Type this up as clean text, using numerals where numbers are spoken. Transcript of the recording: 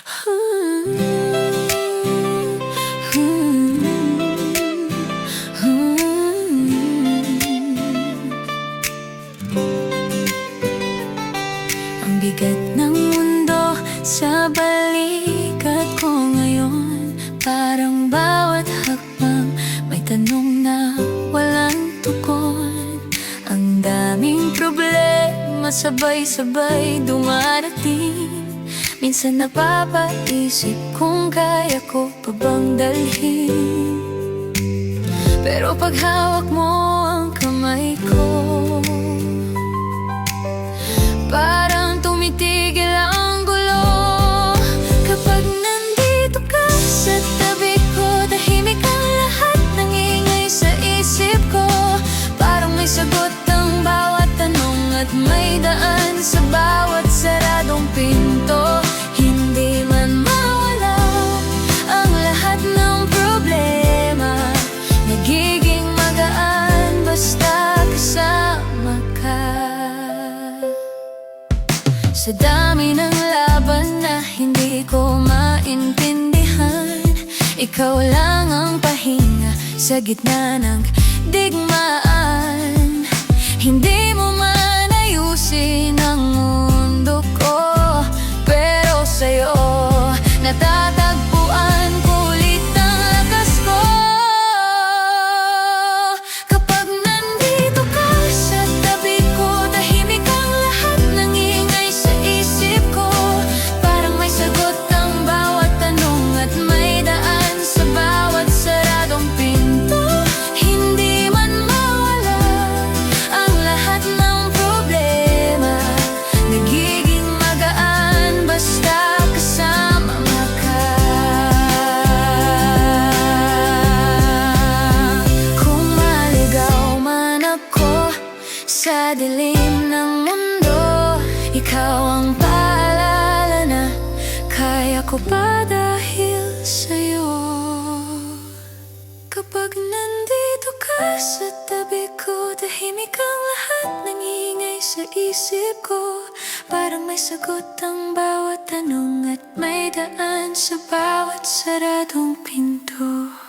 Ang bigat ng mundo sa balikat ko ngayon. Parang bawat hakbang may tanong na walang tugon. Ang daming problema sabay-sabay dumarating. Minsan napapaisip kung kaya ko pa bang dalhin. Pero pag hawak mo ang kamay ko, parang tumitigil ang gulo. Kapag nandito ka sa tabi ko, tahimik ang lahat ng ingay sa isip ko. Parang may sagot ang bawat tanong at may daan sa bawat saradong pinto. Hindi man mawala ang lahat ng problema, nagiging magaan basta kasama ka. Sa dami ng laban na hindi ko maintindihan, ikaw lang ang pahinga sa gitna ng digmaan. Hindi mo man ayusin ang mundo ko, pero sa'yo natatagpuan ko ulit ang lakas ko. Kapag nandito ka sa tabi ko, tahimik ang lahat ng ingay sa isip ko. Parang may sagot ang bawat tanong at may daan sa bawat saradong pinto. Hindi man mawala ang lahat ng problema, nagiging magaan basta kasama ka. Kung maligaw man ako sa dilim ng mundo, ikaw ang paalala na kaya ko pa dahil sa'yo. Kapag nandito ka sa tabi ko, tahimik ang lahat ng ingay sa isip ko. Parang may sagot ang bawat tanong at may daan sa bawat saradong pinto.